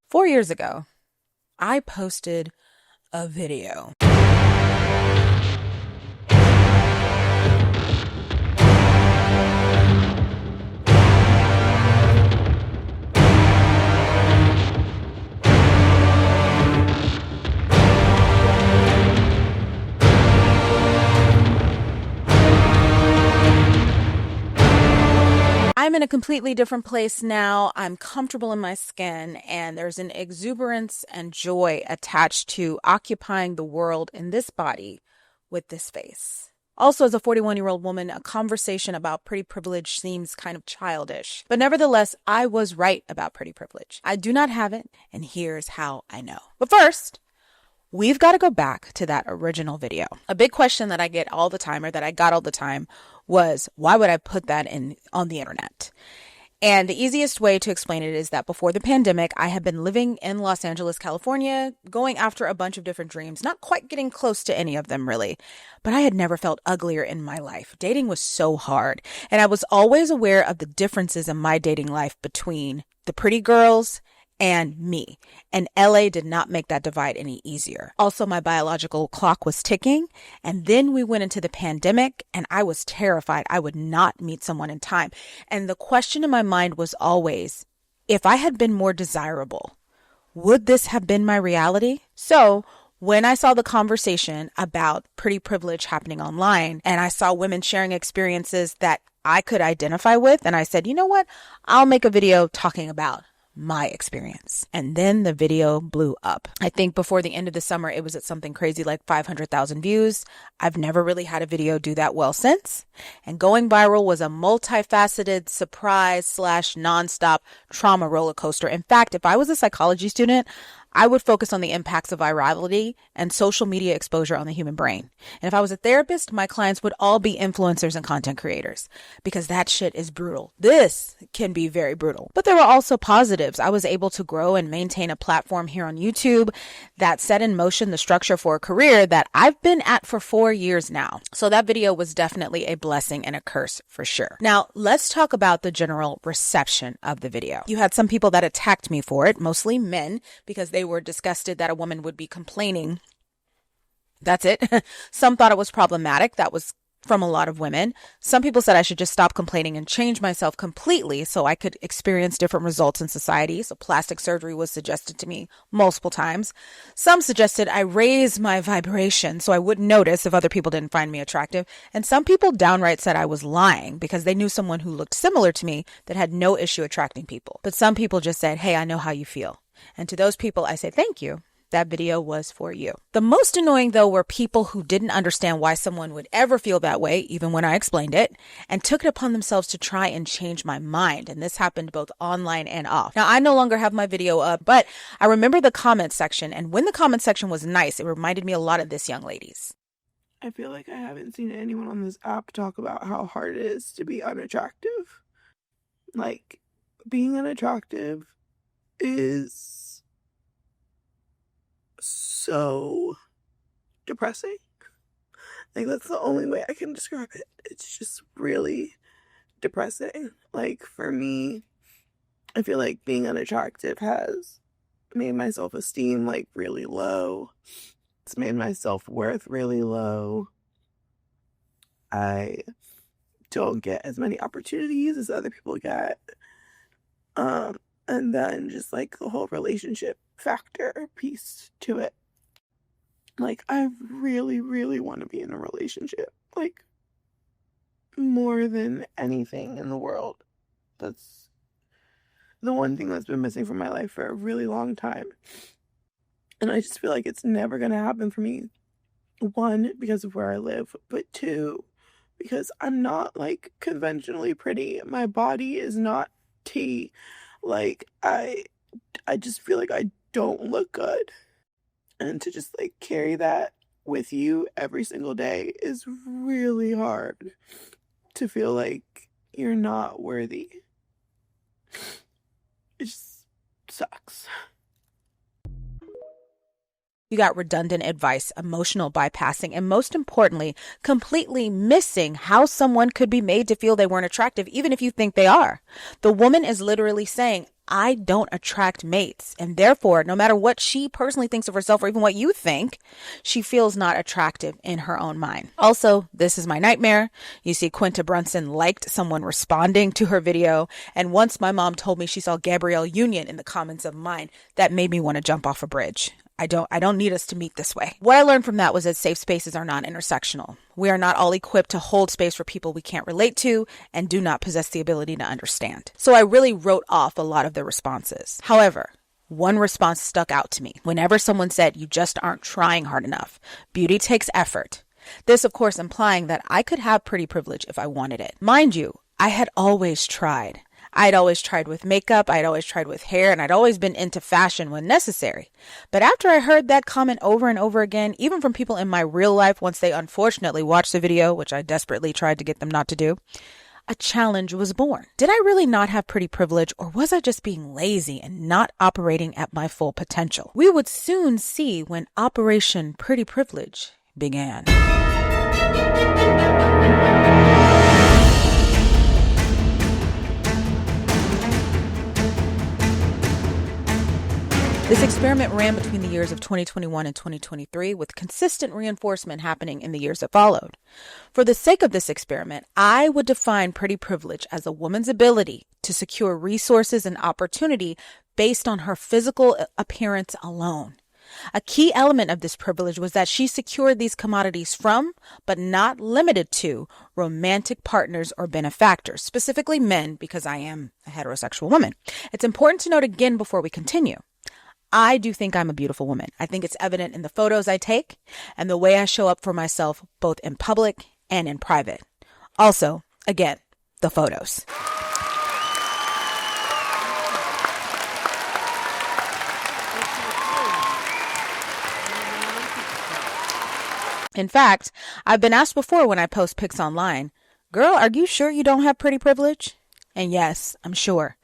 4 years ago, I posted a video. I'm in a completely different place now. I'm comfortable in my skin, and there's an exuberance and joy attached to occupying the world in this body with this face. Also, as a 41-year-old woman, a conversation about pretty privilege seems kind of childish. But nevertheless, I was right about pretty privilege. I do not have it, and here's how I know. But first, we've got to go back to that original video. A big question that I get all the time, or that I got all the time, was why would I put that on the internet? And the easiest way to explain it is that before the pandemic, I had been living in Los Angeles, California, going after a bunch of different dreams, not quite getting close to any of them really, but I had never felt uglier in my life. Dating was so hard, and I was always aware of the differences in my dating life between the pretty girls and me. And LA did not make that divide any easier. Also, my biological clock was ticking. And then we went into the pandemic, and I was terrified I would not meet someone in time. And the question in my mind was always, if I had been more desirable, would this have been my reality? So when I saw the conversation about pretty privilege happening online, and I saw women sharing experiences that I could identify with, and I said, you know what? I'll make a video talking about my experience. And then the video blew up. I think before the end of the summer, it was at something crazy like 500,000 views. I've never really had a video do that well since. And going viral was a multifaceted surprise / nonstop trauma roller coaster. In fact, if I was a psychology student, I would focus on the impacts of virality and social media exposure on the human brain. And if I was a therapist, my clients would all be influencers and content creators, because that shit is brutal. This can be very brutal. But there were also positives. I was able to grow and maintain a platform here on YouTube that set in motion the structure for a career that I've been at for 4 years now. So that video was definitely a blessing and a curse for sure. Now, let's talk about the general reception of the video. You had some people that attacked me for it, mostly men, because they were disgusted that a woman would be complaining. That's it. Some thought it was problematic. That was from a lot of women. Some people said I should just stop complaining and change myself completely so I could experience different results in society. So plastic surgery was suggested to me multiple times. Some suggested I raise my vibration so I wouldn't notice if other people didn't find me attractive. And some people downright said I was lying because they knew someone who looked similar to me that had no issue attracting people. But some people just said, hey, I know how you feel. And to those people, I say thank you. That video was for you. The most annoying, though, were people who didn't understand why someone would ever feel that way, even when I explained it, and took it upon themselves to try and change my mind. And this happened both online and off. Now, I no longer have my video up, but I remember the comment section. And when the comment section was nice, it reminded me a lot of this young lady's. I feel like I haven't seen anyone on this app talk about how hard it is to be unattractive. Like, being unattractive is so depressing. Like, that's the only way I can describe it. It's just really depressing. Like, for me, I feel like being unattractive has made my self-esteem, like, really low. It's made my self-worth really low. I don't get as many opportunities as other people get. And then just, like, the whole relationship factor piece to it. Like, I really, really want to be in a relationship. Like, more than anything in the world. That's the one thing that's been missing from my life for a really long time. And I just feel like it's never going to happen for me. One, because of where I live. But two, because I'm not, like, conventionally pretty. My body is not tea. Like, I just feel like I don't look good. And to just, like, carry that with you every single day is really hard. To feel like you're not worthy. It just sucks. You got redundant advice, emotional bypassing, and most importantly, completely missing how someone could be made to feel they weren't attractive, even if you think they are. The woman is literally saying, I don't attract mates. And therefore, no matter what she personally thinks of herself or even what you think, she feels not attractive in her own mind. Also, this is my nightmare. You see, Quinta Brunson liked someone responding to her video. And once my mom told me she saw Gabrielle Union in the comments of mine, that made me want to jump off a bridge. I don't need us to meet this way. What I learned from that was that safe spaces are not intersectional. We are not all equipped to hold space for people we can't relate to and do not possess the ability to understand. So I really wrote off a lot of the responses. However, one response stuck out to me. Whenever someone said, "You just aren't trying hard enough. Beauty takes effort." This, of course, implying that I could have pretty privilege if I wanted it. Mind you, I had always tried. I'd always tried with makeup, I'd always tried with hair, and I'd always been into fashion when necessary. But after I heard that comment over and over again, even from people in my real life once they unfortunately watched the video, which I desperately tried to get them not to do, a challenge was born. Did I really not have pretty privilege, or was I just being lazy and not operating at my full potential? We would soon see when Operation Pretty Privilege began. This experiment ran between the years of 2021 and 2023, with consistent reinforcement happening in the years that followed. For the sake of this experiment, I would define pretty privilege as a woman's ability to secure resources and opportunity based on her physical appearance alone. A key element of this privilege was that she secured these commodities from, but not limited to, romantic partners or benefactors, specifically men, because I am a heterosexual woman. It's important to note again before we continue. I do think I'm a beautiful woman. I think it's evident in the photos I take and the way I show up for myself, both in public and in private. Also, again, the photos. In fact, I've been asked before when I post pics online, "Girl, are you sure you don't have pretty privilege?" And yes, I'm sure.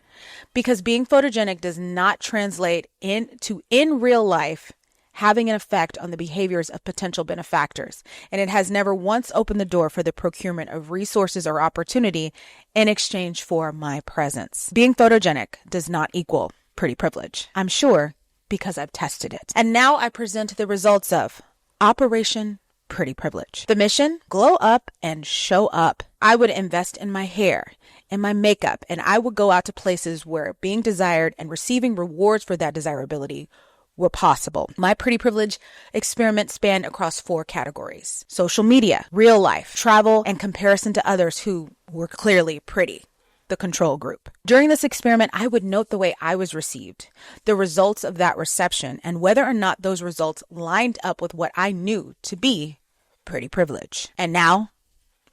Because being photogenic does not translate into, in real life, having an effect on the behaviors of potential benefactors. And it has never once opened the door for the procurement of resources or opportunity in exchange for my presence. Being photogenic does not equal pretty privilege. I'm sure because I've tested it. And now I present the results of Operation Pretty Privilege. The mission: glow up and show up. I would invest in my hair, in my makeup, and I would go out to places where being desired and receiving rewards for that desirability were possible. My pretty privilege experiment spanned across 4 categories: social media, real life, travel, and comparison to others who were clearly pretty, the control group. During this experiment, I would note the way I was received, the results of that reception, and whether or not those results lined up with what I knew to be pretty privilege. And now,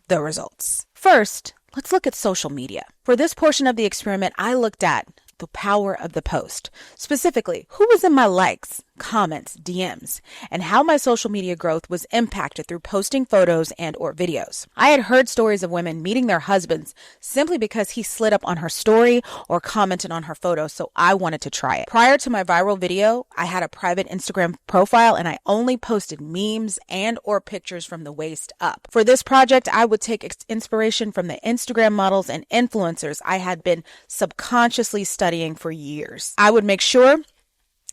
the results. First, let's look at social media. For this portion of the experiment, I looked at the power of the post. Specifically, who was in my likes, comments, DMs, and how my social media growth was impacted through posting photos and or videos. I had heard stories of women meeting their husbands simply because he slid up on her story or commented on her photo, so I wanted to try it. Prior to my viral video, I had a private Instagram profile and I only posted memes and or pictures from the waist up. For this project, I would take inspiration from the Instagram models and influencers I had been subconsciously studying for years. I would make sure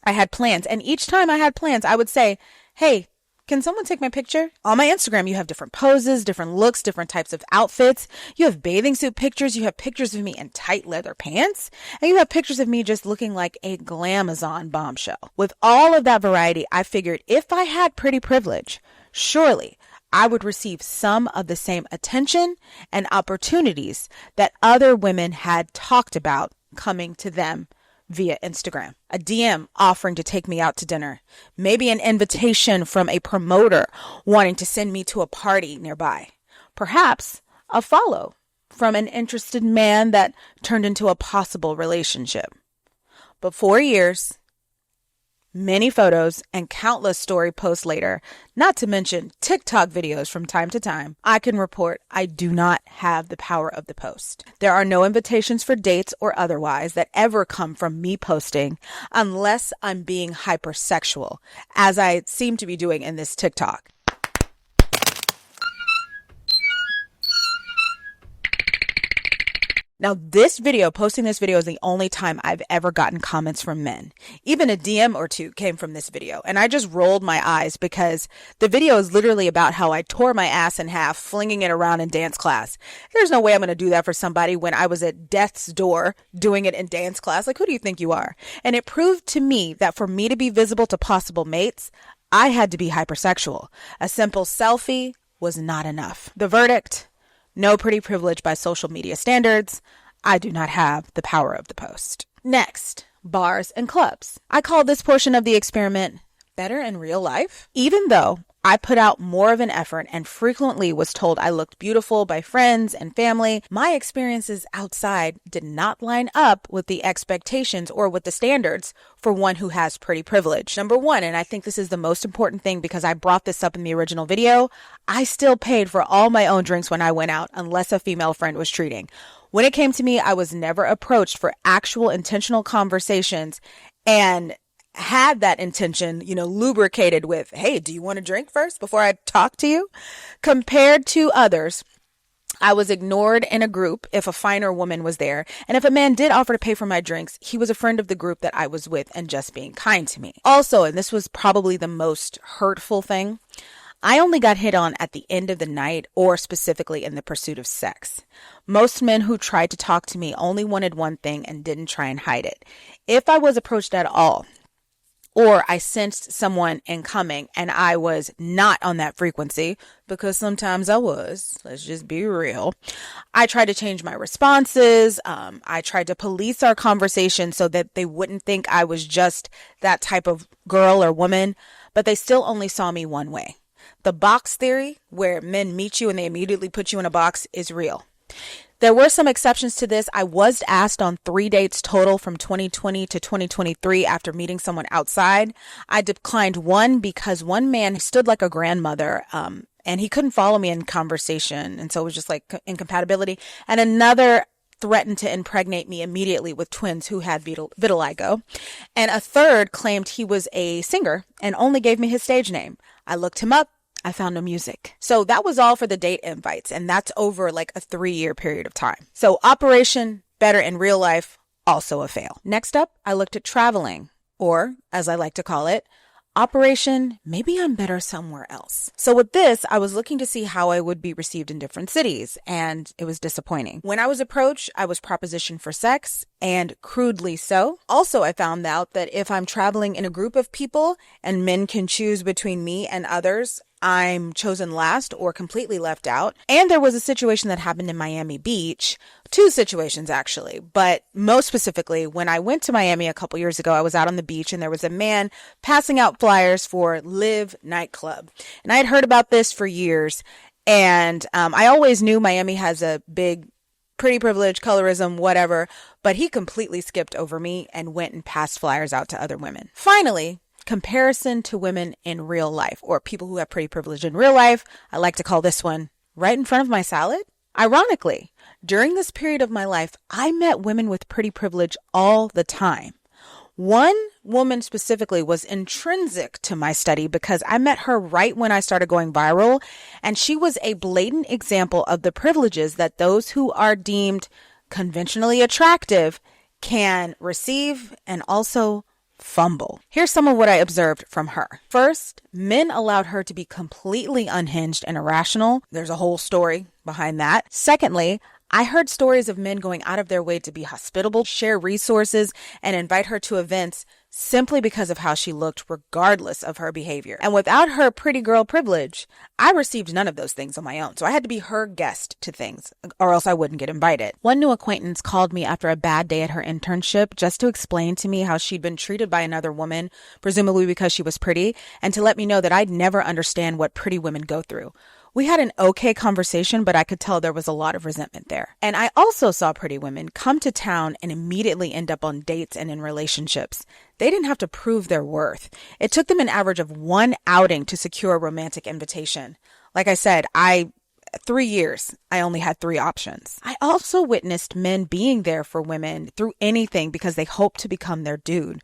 I had plans, and each time I had plans, I would say, "Hey, can someone take my picture?" On my Instagram, you have different poses, different looks, different types of outfits. You have bathing suit pictures, you have pictures of me in tight leather pants, and you have pictures of me just looking like a glamazon bombshell. With all of that variety, I figured if I had pretty privilege, surely I would receive some of the same attention and opportunities that other women had talked about coming to them via Instagram. A DM offering to take me out to dinner. Maybe an invitation from a promoter wanting to send me to a party nearby. Perhaps a follow from an interested man that turned into a possible relationship. But 4 years, many photos, and countless story posts later, not to mention TikTok videos from time to time, I can report I do not have the power of the post. There are no invitations for dates or otherwise that ever come from me posting unless I'm being hypersexual, as I seem to be doing in this TikTok. Now, posting this video is the only time I've ever gotten comments from men. Even a DM or two came from this video, and I just rolled my eyes because the video is literally about how I tore my ass in half, flinging it around in dance class. There's no way I'm going to do that for somebody when I was at death's door doing it in dance class. Like, who do you think you are? And it proved to me that for me to be visible to possible mates, I had to be hypersexual. A simple selfie was not enough. The verdict: no pretty privilege by social media standards. I do not have the power of the post. Next, bars and clubs. I call this portion of the experiment better in real life. Even though I put out more of an effort and frequently was told I looked beautiful by friends and family, my experiences outside did not line up with the expectations or with the standards for one who has pretty privilege. Number one, and I think this is the most important thing because I brought this up in the original video, I still paid for all my own drinks when I went out unless a female friend was treating. When it came to me, I was never approached for actual intentional conversations and had that intention, lubricated with, hey, do you want a drink first before I talk to you? Compared to others, I was ignored in a group if a finer woman was there. And if a man did offer to pay for my drinks, he was a friend of the group that I was with and just being kind to me. Also, and this was probably the most hurtful thing, I only got hit on at the end of the night or specifically in the pursuit of sex. Most men who tried to talk to me only wanted one thing and didn't try and hide it. If I was approached at all, or I sensed someone incoming and I was not on that frequency, because sometimes I was, let's just be real, I tried to change my responses. I tried to police our conversation so that they wouldn't think I was just that type of girl or woman, but they still only saw me one way. The box theory, where men meet you and they immediately put you in a box, is real. There were some exceptions to this. I was asked on 3 dates total from 2020 to 2023 after meeting someone outside. I declined one because one man stood like a grandmother, and he couldn't follow me in conversation. And so it was just like incompatibility. And another threatened to impregnate me immediately with twins who had vitiligo. And a third claimed he was a singer and only gave me his stage name. I looked him up. I found no music. So that was all for the date invites, and that's over like a 3-year period of time. So Operation Better in Real Life, also a fail. Next up, I looked at traveling, or as I like to call it, Operation Maybe I'm Better Somewhere Else. So with this, I was looking to see how I would be received in different cities, and it was disappointing. When I was approached, I was propositioned for sex, and crudely so. Also, I found out that if I'm traveling in a group of people and men can choose between me and others, I'm chosen last or completely left out. And there was a situation that happened in Miami Beach, 2 situations actually, but most specifically, when I went to Miami a couple years ago, I was out on the beach and there was a man passing out flyers for Live nightclub. And I had heard about this for years. And I always knew Miami has a big pretty privilege, colorism, whatever, but he completely skipped over me and went and passed flyers out to other women. Finally, comparison to women in real life, or people who have pretty privilege in real life. I like to call this one right in front of my salad. Ironically, during this period of my life, I met women with pretty privilege all the time. One woman specifically was intrinsic to my study because I met her right when I started going viral, and she was a blatant example of the privileges that those who are deemed conventionally attractive can receive and also fumble. Here's some of what I observed from her. First, men allowed her to be completely unhinged and irrational. There's a whole story behind that. Secondly, I heard stories of men going out of their way to be hospitable, share resources, and invite her to events simply because of how she looked, regardless of her behavior. And without her pretty girl privilege, I received none of those things on my own. So I had to be her guest to things, or else I wouldn't get invited. One new acquaintance called me after a bad day at her internship just to explain to me how she'd been treated by another woman, presumably because she was pretty, and to let me know that I'd never understand what pretty women go through. We had an okay conversation, but I could tell there was a lot of resentment there. And I also saw pretty women come to town and immediately end up on dates and in relationships. They didn't have to prove their worth. It took them an average of 1 outing to secure a romantic invitation. Like I said, 3 years, I only had 3 options. I also witnessed men being there for women through anything because they hoped to become their dude,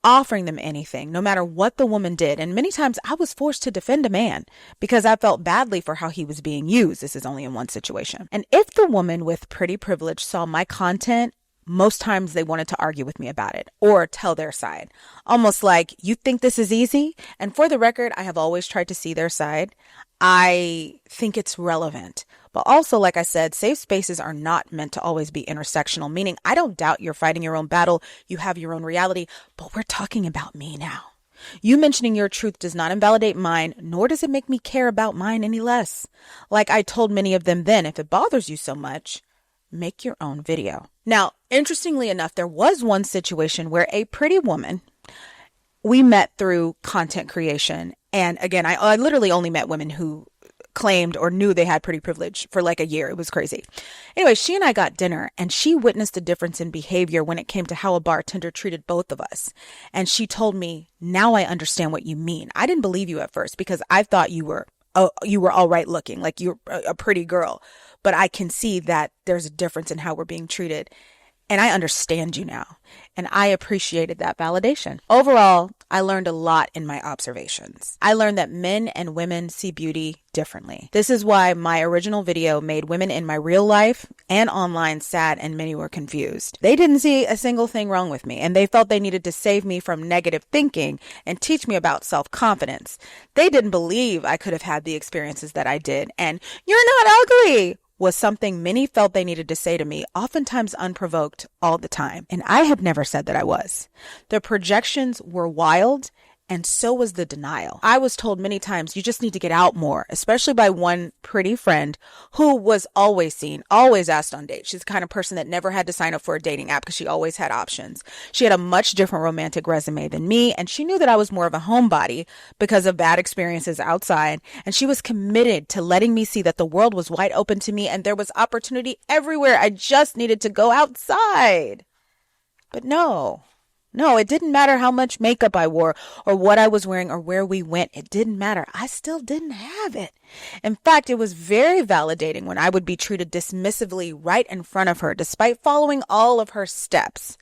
offering them anything, no matter what the woman did. And many times I was forced to defend a man because I felt badly for how he was being used. This is only in one situation. And if the woman with pretty privilege saw my content, most times they wanted to argue with me about it or tell their side. Almost like, you think this is easy? And for the record, I have always tried to see their side. I think it's relevant. But also, like I said, safe spaces are not meant to always be intersectional, meaning I don't doubt you're fighting your own battle. You have your own reality, but we're talking about me now. You mentioning your truth does not invalidate mine, nor does it make me care about mine any less. Like I told many of them then, if it bothers you so much, make your own video. Now, interestingly enough, there was one situation where a pretty woman, we met through content creation. And again, I literally only met women who claimed or knew they had pretty privilege for like a year. It was crazy. Anyway, she and I got dinner and she witnessed a difference in behavior when it came to how a bartender treated both of us. And she told me, now I understand what you mean. I didn't believe you at first because I thought you were all right looking, like you're a pretty girl. But I can see that there's a difference in how we're being treated. And I understand you now. And I appreciated that validation. Overall, I learned a lot in my observations. I learned that men and women see beauty differently. This is why my original video made women in my real life and online sad, and many were confused. They didn't see a single thing wrong with me, and they felt they needed to save me from negative thinking and teach me about self-confidence. They didn't believe I could have had the experiences that I did. And "you're not ugly" was something many felt they needed to say to me, oftentimes unprovoked, all the time. And I had never said that I was. The projections were wild, and so was the denial. I was told many times, you just need to get out more, especially by one pretty friend who was always seen, always asked on dates. She's the kind of person that never had to sign up for a dating app because she always had options. She had a much different romantic resume than me, and she knew that I was more of a homebody because of bad experiences outside, and she was committed to letting me see that the world was wide open to me and there was opportunity everywhere. I just needed to go outside. But no, it didn't matter how much makeup I wore or what I was wearing or where we went. It didn't matter. I still didn't have it. In fact, it was very validating when I would be treated dismissively right in front of her, despite following all of her steps.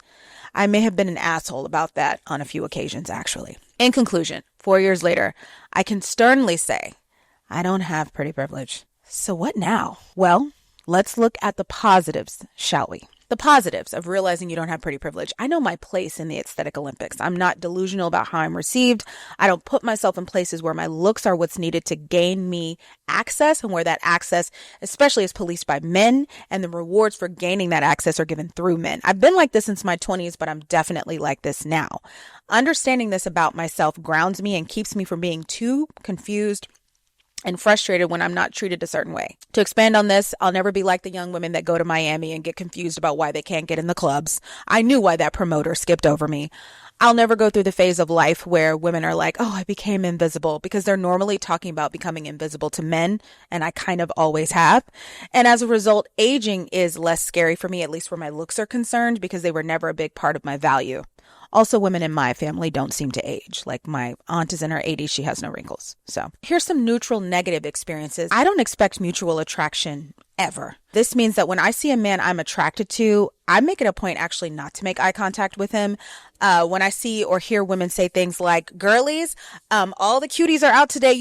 I may have been an asshole about that on a few occasions, actually. In conclusion, 4 years later, I can sternly say, I don't have pretty privilege. So what now? Well, let's look at the positives, shall we? The positives of realizing you don't have pretty privilege. I know my place in the aesthetic Olympics. I'm not delusional about how I'm received. I don't put myself in places where my looks are what's needed to gain me access, and where that access especially is policed by men, and the rewards for gaining that access are given through men. I've been like this since my 20s, but I'm definitely like this now. Understanding this about myself grounds me and keeps me from being too confused and frustrated when I'm not treated a certain way. To expand on this, I'll never be like the young women that go to Miami and get confused about why they can't get in the clubs. I knew why that promoter skipped over me. I'll never go through the phase of life where women are like, oh, I became invisible, because they're normally talking about becoming invisible to men, and I kind of always have. And as a result, aging is less scary for me, at least where my looks are concerned, because they were never a big part of my value. Also, women in my family don't seem to age. Like my aunt is in her 80s, she has no wrinkles. So here's some neutral negative experiences. I don't expect mutual attraction ever. This means that when I see a man I'm attracted to, I make it a point actually not to make eye contact with him. When I see or hear women say things like, girlies, all the cuties are out today,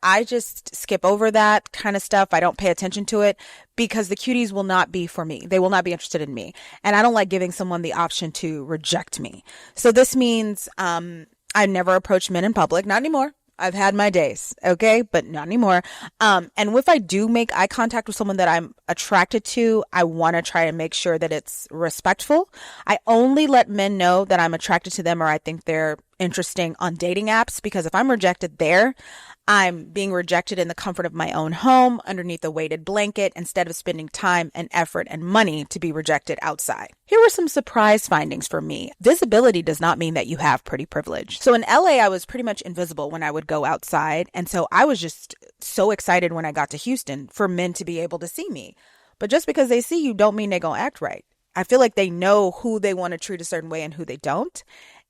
I just skip over that kind of stuff. I don't pay attention to it because the cuties will not be for me. They will not be interested in me. And I don't like giving someone the option to reject me. So this means I never approach men in public, not anymore. I've had my days, okay, but not anymore. And if I do make eye contact with someone that I'm attracted to, I want to try to make sure that it's respectful. I only let men know that I'm attracted to them or I think they're interesting on dating apps, because if I'm rejected there, I'm being rejected in the comfort of my own home underneath a weighted blanket instead of spending time and effort and money to be rejected outside. Here were some surprise findings for me. Visibility does not mean that you have pretty privilege. So in LA, I was pretty much invisible when I would go outside. And so I was just so excited when I got to Houston for men to be able to see me. But just because they see you don't mean they're going to act right. I feel like they know who they want to treat a certain way and who they don't.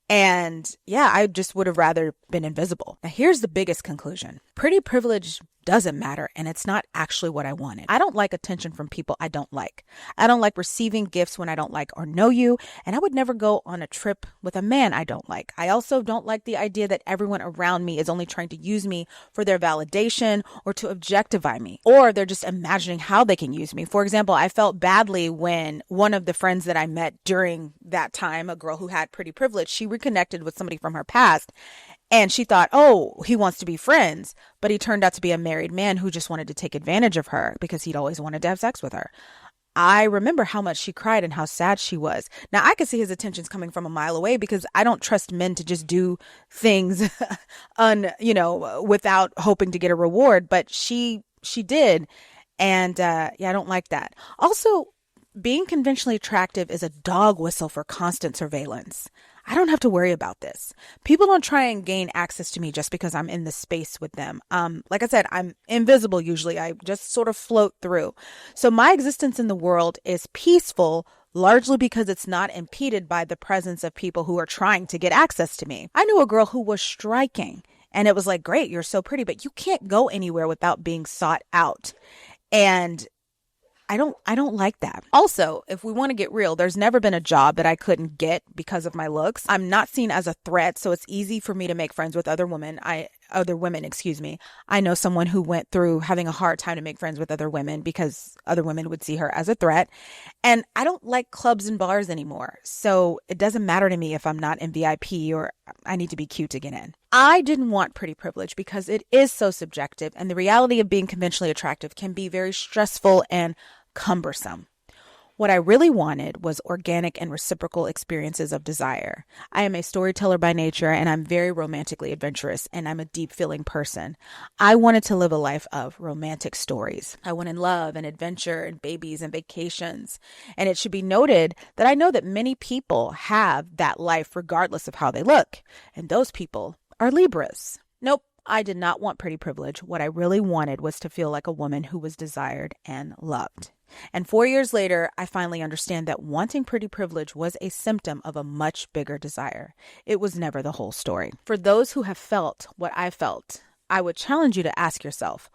And yeah, I just would have rather been invisible. Now, here's the biggest conclusion. Pretty privilege doesn't matter, and it's not actually what I wanted. I don't like attention from people I don't like. I don't like receiving gifts when I don't like or know you, and I would never go on a trip with a man I don't like. I also don't like the idea that everyone around me is only trying to use me for their validation or to objectify me, or they're just imagining how they can use me. For example, I felt badly when one of the friends that I met during that time, a girl who had pretty privilege, she reconnected with somebody from her past. And she thought, oh, he wants to be friends. But he turned out to be a married man who just wanted to take advantage of her because he'd always wanted to have sex with her. I remember how much she cried and how sad she was. Now, I could see his attentions coming from a mile away because I don't trust men to just do things without hoping to get a reward. But she did. And I don't like that. Also, being conventionally attractive is a dog whistle for constant surveillance. I don't have to worry about this. People don't try and gain access to me just because I'm in the space with them. Like I said, I'm invisible usually. I just sort of float through. So my existence in the world is peaceful, largely because it's not impeded by the presence of people who are trying to get access to me. I knew a girl who was striking, and it was like, great, you're so pretty, but you can't go anywhere without being sought out. And I don't like that. Also, if we want to get real, there's never been a job that I couldn't get because of my looks. I'm not seen as a threat, so it's easy for me to make friends with other women. I know someone who went through having a hard time to make friends with other women because other women would see her as a threat. And I don't like clubs and bars anymore. So it doesn't matter to me if I'm not in VIP or I need to be cute to get in. I didn't want pretty privilege because it is so subjective, and the reality of being conventionally attractive can be very stressful and cumbersome. What I really wanted was organic and reciprocal experiences of desire. I am a storyteller by nature, and I'm very romantically adventurous, and I'm a deep feeling person. I wanted to live a life of romantic stories. I wanted love and adventure and babies and vacations. And it should be noted that I know that many people have that life regardless of how they look. And those people are Libras. Nope. I did not want pretty privilege. What I really wanted was to feel like a woman who was desired and loved. And 4 years later, I finally understand that wanting pretty privilege was a symptom of a much bigger desire. It was never the whole story. For those who have felt what I felt, I would challenge you to ask yourself,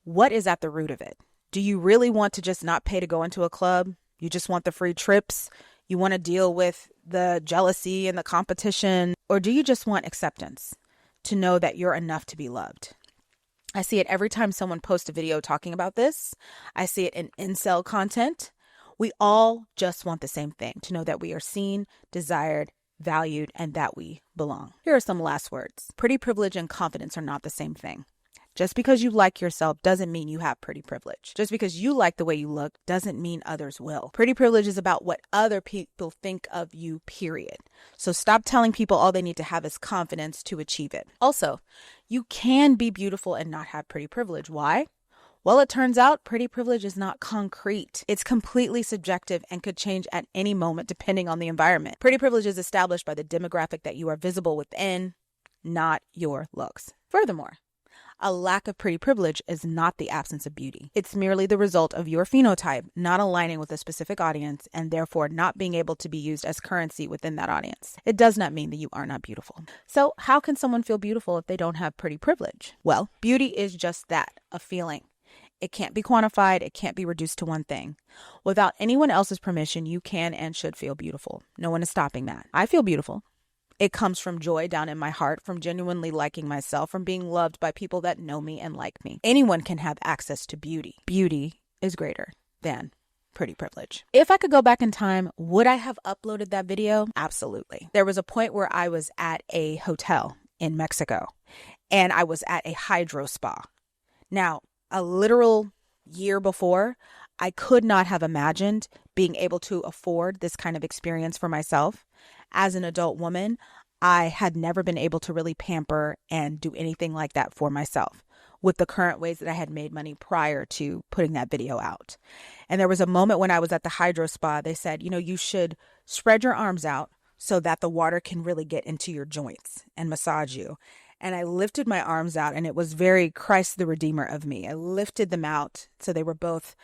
what is at the root of it? Do you really want to just not pay to go into a club? You just want the free trips? You want to deal with the jealousy and the competition? Or do you just want acceptance? To know that you're enough to be loved. I see it every time someone posts a video talking about this. I see it in incel content. We all just want the same thing, to know that we are seen, desired, valued, and that we belong. Here are some last words. Pretty privilege and confidence are not the same thing. Just because you like yourself doesn't mean you have pretty privilege. Just because you like the way you look doesn't mean others will. Pretty privilege is about what other people think of you, period. So stop telling people all they need to have is confidence to achieve it. Also, you can be beautiful and not have pretty privilege. Why? Well, it turns out pretty privilege is not concrete. It's completely subjective and could change at any moment depending on the environment. Pretty privilege is established by the demographic that you are visible within, not your looks. Furthermore, a lack of pretty privilege is not the absence of beauty. It's merely the result of your phenotype not aligning with a specific audience and therefore not being able to be used as currency within that audience. It does not mean that you are not beautiful. So how can someone feel beautiful if they don't have pretty privilege? Well, beauty is just that, a feeling. It can't be quantified. It can't be reduced to one thing. Without anyone else's permission, you can and should feel beautiful. No one is stopping that. I feel beautiful. It comes from joy down in my heart, from genuinely liking myself, from being loved by people that know me and like me. Anyone can have access to beauty. Beauty is greater than pretty privilege. If I could go back in time, would I have uploaded that video? Absolutely. There was a point where I was at a hotel in Mexico and I was at a hydro spa. Now, a literal year before, I could not have imagined being able to afford this kind of experience for myself. As an adult woman, I had never been able to really pamper and do anything like that for myself with the current ways that I had made money prior to putting that video out. And there was a moment when I was at the hydro spa, they said, you should spread your arms out so that the water can really get into your joints and massage you. And I lifted my arms out, and it was very Christ the Redeemer of me. I lifted them out so they were both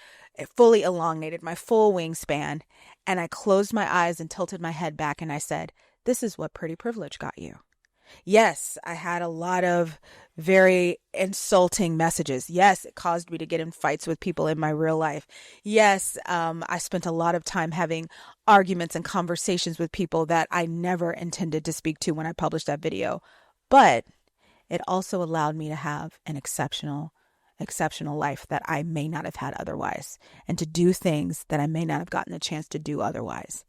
fully elongated, my full wingspan. And I closed my eyes and tilted my head back, and I said, this is what pretty privilege got you. Yes, I had a lot of very insulting messages. Yes, it caused me to get in fights with people in my real life. Yes, I spent a lot of time having arguments and conversations with people that I never intended to speak to when I published that video. But it also allowed me to have an exceptional life that I may not have had otherwise, and to do things that I may not have gotten the chance to do otherwise.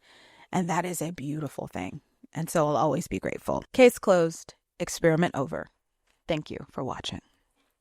And that is a beautiful thing. And so I'll always be grateful. Case closed. Experiment over. Thank you for watching.